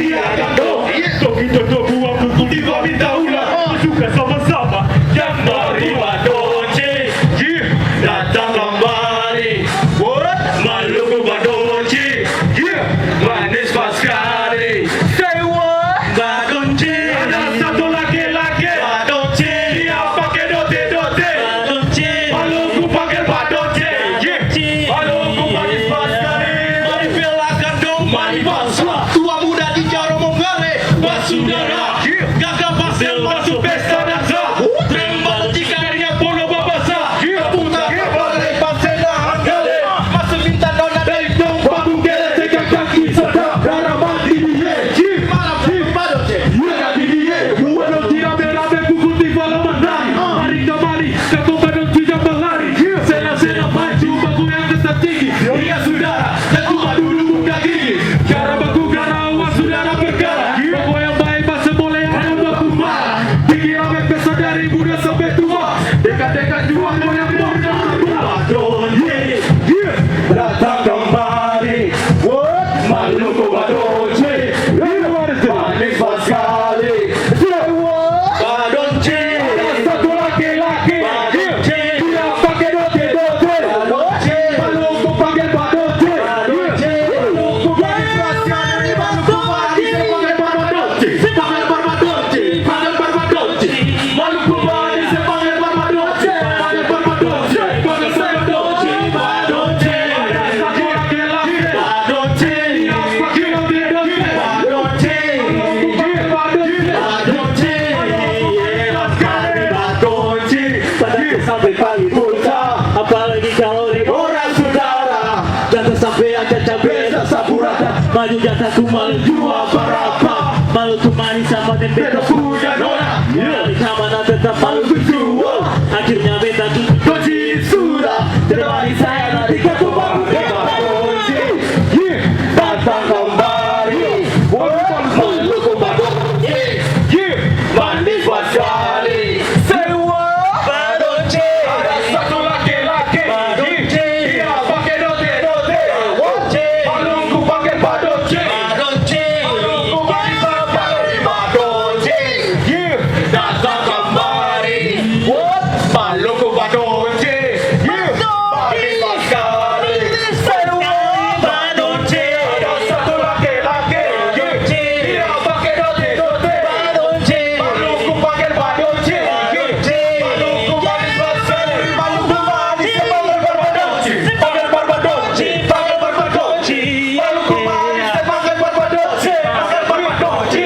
teriakan dong. Toki-toto buang buku tiba minta ulang. Suka sama-sama yang mariwa Donce. Datang kembali Maluku Badonce. Manis pas sekali. Say what? Badonce. Ada satu laki-laki Badonce. Dia pakai dote-dote Badonce. Maluku pakai Badonce. Maluku manis pas sekali. Mari belakan dong, mari bangsa. Tua muda di Jaro Monggare. Basudara, gagah pasel masuk pesta dansa. Trembal jika airnya pono babasa. Putar balai pasena hanggale. Masuk minta nona dari Dong babu gele tegang kaki sedap. Darah mati dia. malam Badonce. Mati dia. Bueno rame-rame pukul tiba lama nari. Mari kemari, kau badon tidak berlari. Sena-sena maju bagu yang tetap tinggi. Iya saudara, dan cuma duduk buka gigi. Cara bagu garawa saudara berkara. Bagu yang baik masih boleh ada bagu marah. Bikin rame pesta dari muda sampai tua. Dekat-dekat juang yang muda. Badonce. Datang kembali Maluku Badonce. Manis pas sekali. Badonce. Satu laki-laki Badonce. Dia pakai dote-dote Badonce. Maluku pakai Badonce. Maluku manis pas sekali. Maluku manis pakai Badonce. Pakai Badonce. Pakai Badonce. Maluku manis pakai Badonce. Pakai Badonce. Pakai Badonce. Badonce. Satu laki-laki Badonce. Dia pakai dote-dote Badonce. Badonce. Badonce. Sampai pagi buta. Apalagi kalau di Orang saudara. Jatuh sampai aja beda saburata. Maju jataku malu jua berapa. Malu tuh manis sama dan beda punya nona. Dari mana tetap malu berdua. Akhirnya beta tuh kunci sudah. Terwari saya nanti katu baru Badonce. Datang kembali Maluku Badonce. Manis pas sekali. Say what? Badonce. Ada satu laki-laki Badonce. Dia pakai dote-dote Badonce. Maluku pakai Badonce. Badonce. Maluku manis pas sekali. Badonce. Datang kembali Maluku Badonce. Manis pas sekali. Say what? Badonce. Ada satu laki-laki Dia pakai dote-dote Badonce. Maluku pakai Badonce. Maluku manis pas sekali. Maluku manis pakai Badonce. Pakai Badonce. Pakai Badonce. Maluku manis pakai Badonce. Pakai Badonce.